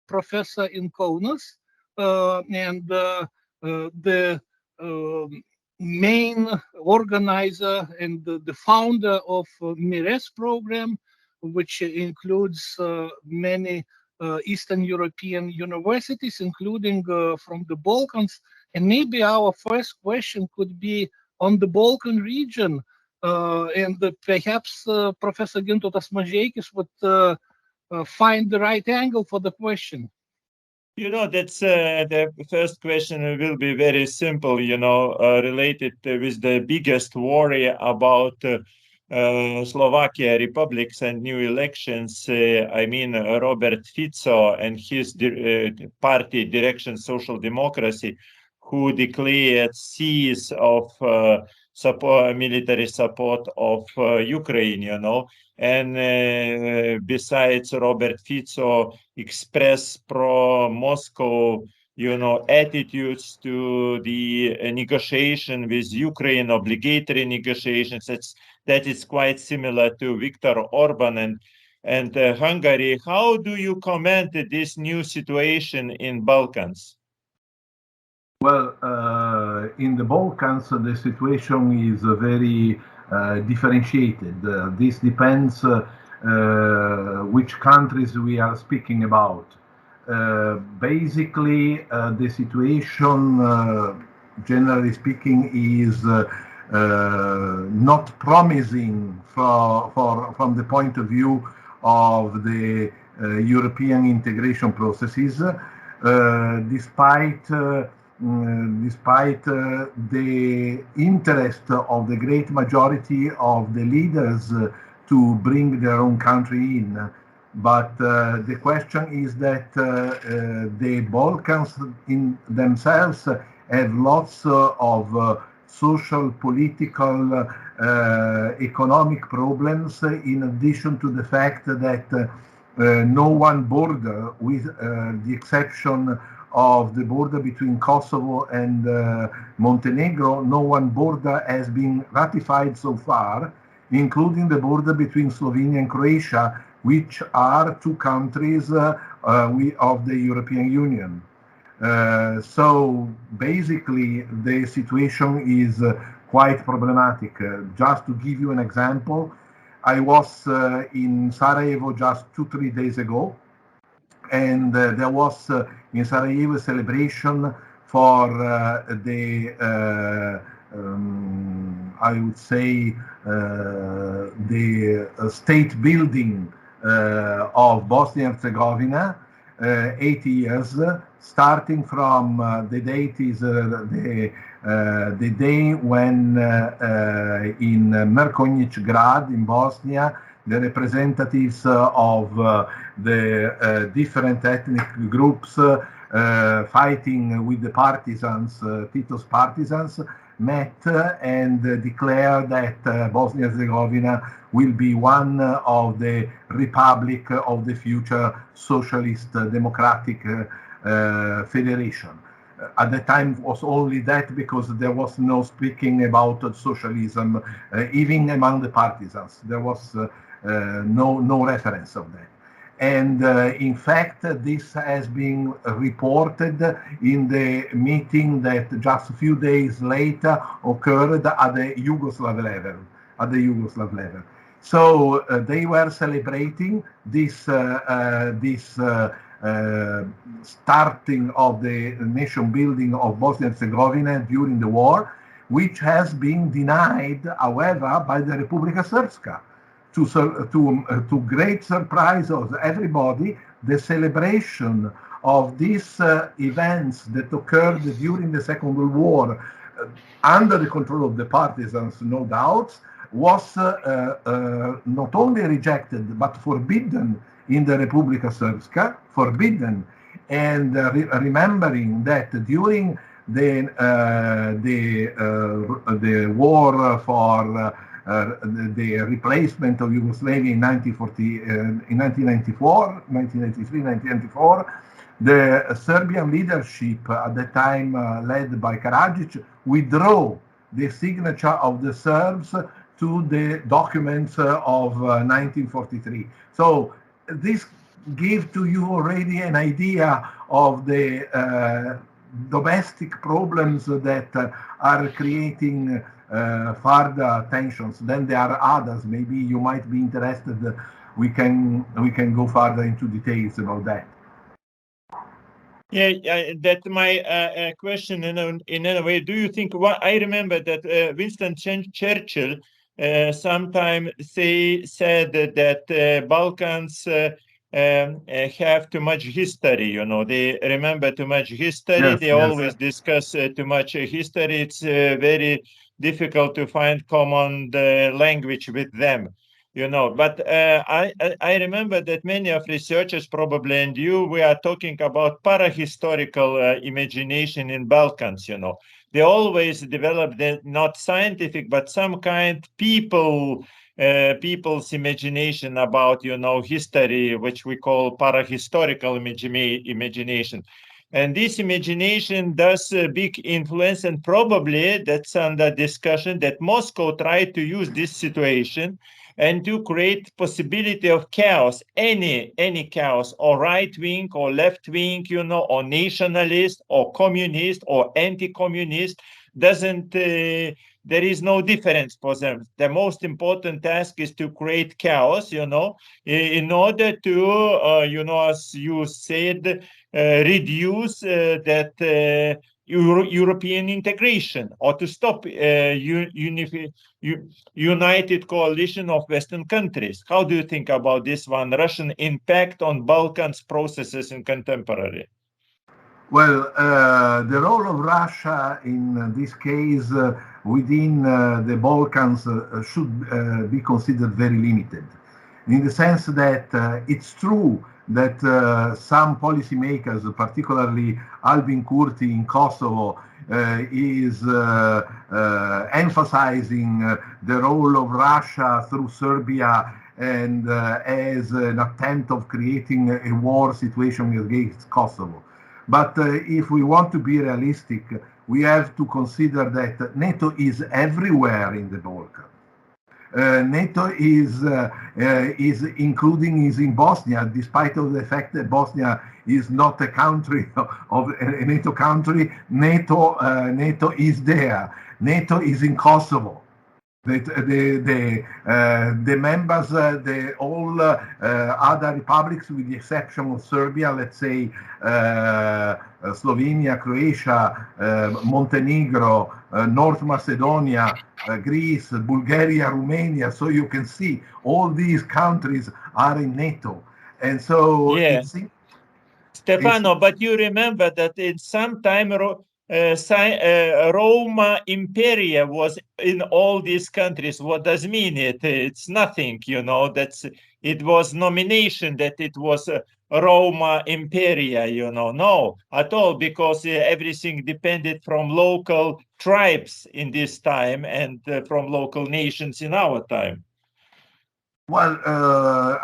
professor in Kaunas, and the main organizer and the founder of MIRES program, which includes many Eastern European universities, including from the Balkans. And maybe our first question could be on the Balkan region. And perhaps Professor Gintautas Mažeikis would find the right angle for the question. That's the first question will be very simple, related with the biggest worry about Slovakia republics and new elections. I mean, Robert Fico and his party Direction Social Democracy, who declared cease of military support of Ukraine, and besides, Robert Fico express pro-Moscow, attitudes to the negotiation with Ukraine, obligatory negotiations. That is quite similar to Viktor Orban and Hungary. How do you comment this new situation in Balkans? Well, in the Balkans, the situation is very differentiated. This depends which countries we are speaking about. Basically, the situation, generally speaking, is not promising from the point of view of the European integration processes, despite the interest of the great majority of the leaders to bring their own country in. But the question is that the Balkans in themselves have lots of social, political, economic problems, in addition to the fact that no one border, with the exception of the border between Kosovo and Montenegro, no one border has been ratified so far, including the border between Slovenia and Croatia, which are two countries of the European Union. So basically, the situation is quite problematic. Just to give you an example, I was in Sarajevo just 2-3 days ago, and there was in Sarajevo a celebration for I would say, the state building of Bosnia and Herzegovina, 80 years, starting from the date is the day when in Mrkonjić Grad in Bosnia, the representatives of the different ethnic groups fighting with the partisans, Tito's partisans, met and declared that Bosnia and Herzegovina will be one of the republic of the future socialist democratic federation. At the time it was only that, because there was no speaking about socialism, even among the partisans. There was no reference of that. And in fact, this has been reported in the meeting that just a few days later occurred at the Yugoslav level. So they were celebrating this starting of the nation building of Bosnia and Herzegovina during the war, which has been denied, however, by the Republika Srpska. To great surprise of everybody, the celebration of these events that occurred during the Second World War, under the control of the partisans, no doubt, was not only rejected but forbidden in the Republika Srpska, forbidden. And remembering that during the war for the replacement of Yugoslavia in 1994, the Serbian leadership at the time, led by Karadzic, withdrew the signature of the Serbs to the documents of 1943. So this give to you already an idea of the domestic problems that are creating further tensions. Then there are others. Maybe you might be interested. We can go further into details about that. Yeah, that my question in a way. Do you think? I remember that Winston Churchill sometime said that Balkans have too much history. You know, they remember too much history. Yes, they yes. always discuss too much history. It's very difficult to find common language with them. You know, but I remember that many of researchers, probably, and you, we are talking about parahistorical imagination in Balkans. You know, they always develop not scientific, but some kind people's imagination about, you know, history, which we call parahistorical imagination. And this imagination does a big influence, and probably that's under discussion that Moscow tried to use this situation and to create possibility of chaos, any chaos, or right wing or left wing, you know, or nationalist or communist or anti-communist, doesn't there is no difference for them. The most important task is to create chaos, you know, in order to you know, as you said, reduce that European integration, or to stop united coalition of Western countries. How do you think about this one, Russian impact on Balkans processes in contemporary? Well, the role of Russia in this case within the Balkans should be considered very limited, in the sense that it's true that some policymakers, particularly Albin Kurti in Kosovo, is emphasizing the role of Russia through Serbia and as an attempt of creating a war situation against Kosovo. But if we want to be realistic, we have to consider that NATO is everywhere in the Balkans. NATO is including is in Bosnia, despite of the fact that Bosnia is not a country of a NATO country. NATO is there. NATO is in Kosovo. The members, all other republics, with the exception of Serbia, let's say Slovenia, Croatia, Montenegro, North Macedonia, Greece, Bulgaria, Romania. So you can see all these countries are in NATO. And so yeah. Stefano, but you remember that in some time Roma Imperia was in all these countries. What does mean it? It's nothing, you know. It was nomination that it was Roma Imperia, you know. No, at all, because everything depended from local tribes in this time and from local nations in our time. Well,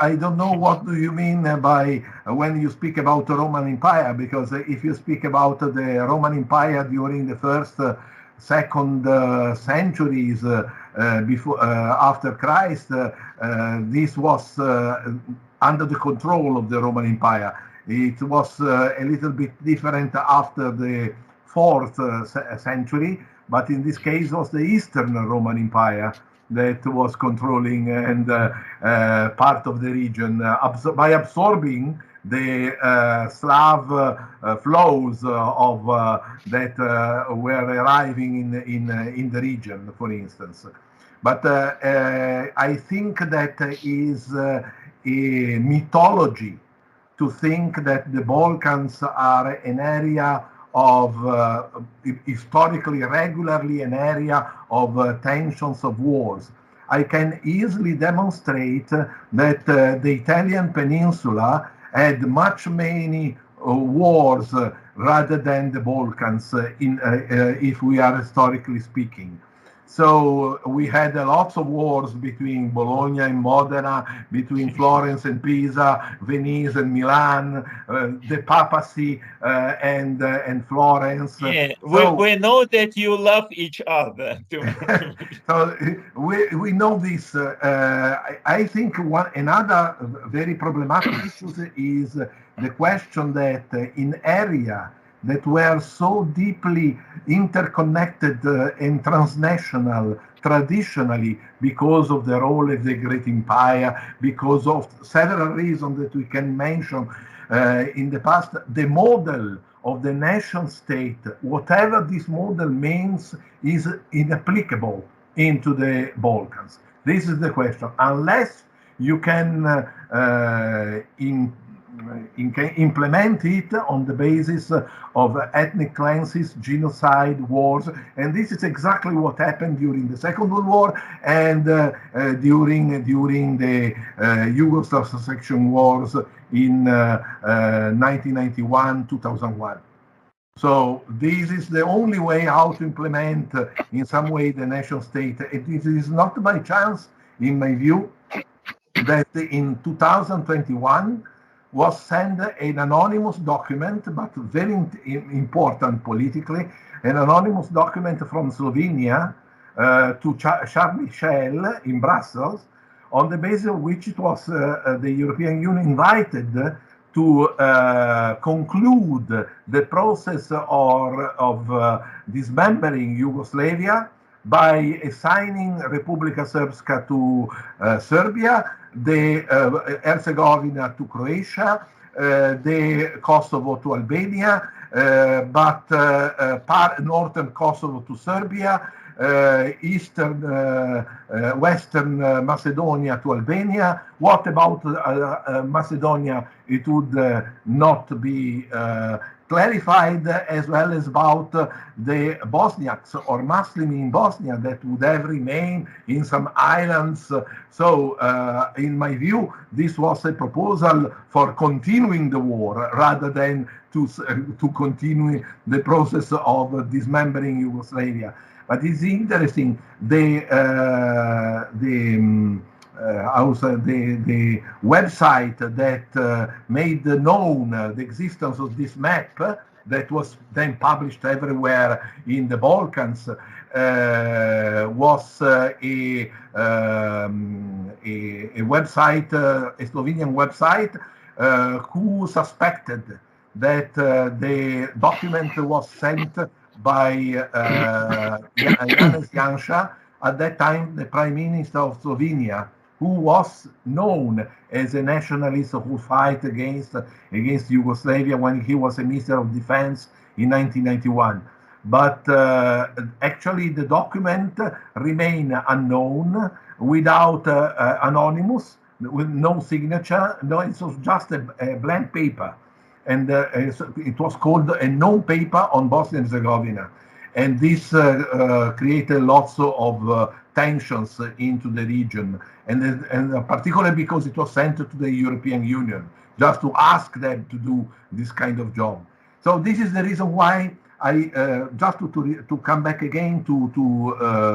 I don't know what do you mean by when you speak about the Roman Empire, because if you speak about the Roman Empire during the first, second centuries before, after Christ, this was under the control of the Roman Empire. It was a little bit different after the 4th century, but in this case it was the Eastern Roman Empire that was controlling and part of the region by absorbing the Slav flows of that were arriving in the region, for instance. But I think that is a mythology to think that the Balkans are an area of historically, regularly an area of tensions, of wars. I can easily demonstrate that the Italian peninsula had many wars rather than the Balkans, if we are historically speaking. So we had lots of wars between Bologna and Modena, between Florence and Pisa, Venice and Milan, the papacy and Florence. Yeah, So, we know that you love each other. so we know this. I think another very problematic issue is the question that in area that were so deeply interconnected and transnational traditionally because of the role of the great empire, because of several reasons that we can mention in the past, the model of the nation state, whatever this model means, is inapplicable into the Balkans. This is the question. Unless you can implement it on the basis of ethnic cleanses, genocide, wars, and this is exactly what happened during the Second World War and during the Yugoslav secession wars in 1991-2001. So this is the only way how to implement in some way the nation state. It is not by chance, in my view, that in 2021 was sent an anonymous document, but very important politically, an anonymous document from Slovenia to Charles Michel in Brussels, on the basis of which it was the European Union invited to conclude the process of dismembering Yugoslavia by assigning Republika Srpska to Serbia, the Herzegovina to Croatia, the Kosovo to Albania, but northern Kosovo to Serbia, Western Macedonia to Albania. What about Macedonia? It would not be clarified, as well as about the Bosniaks or Muslims in Bosnia that would have remained in some islands. So, in my view, this was a proposal for continuing the war rather than to continue the process of dismembering Yugoslavia. But it's interesting, the website that made known the existence of this map that was then published everywhere in the Balkans was a website, a Slovenian website, who suspected that the document was sent by Janez Janša, at that time the Prime Minister of Slovenia, who was known as a nationalist who fight against Yugoslavia when he was a Minister of Defense in 1991. But actually the document remained unknown, without anonymous, with no signature. No, it was just a blank paper. And it was called a non-paper on Bosnia and Herzegovina. And this created lots of tensions into the region, and particularly because it was sent to the European Union, just to ask them to do this kind of job. So this is the reason why I, just to come back again to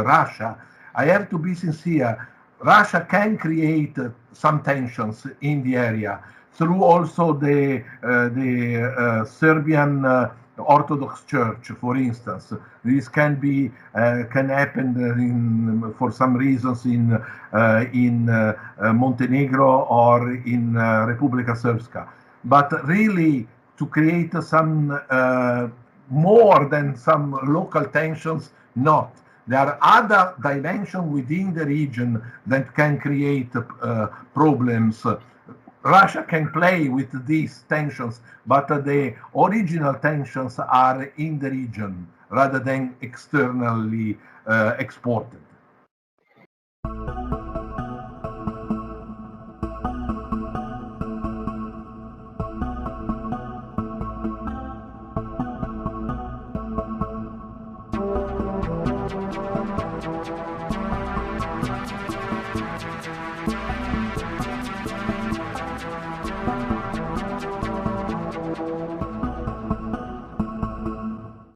Russia, I have to be sincere. Russia can create some tensions in the area through also the Serbian Orthodox Church, for instance. This can happen for some reasons in Montenegro or in Republika Srpska. But really, to create some more than some local tensions, not. There are other dimensions within the region that can create problems. Russia can play with these tensions, but the original tensions are in the region rather than externally exported.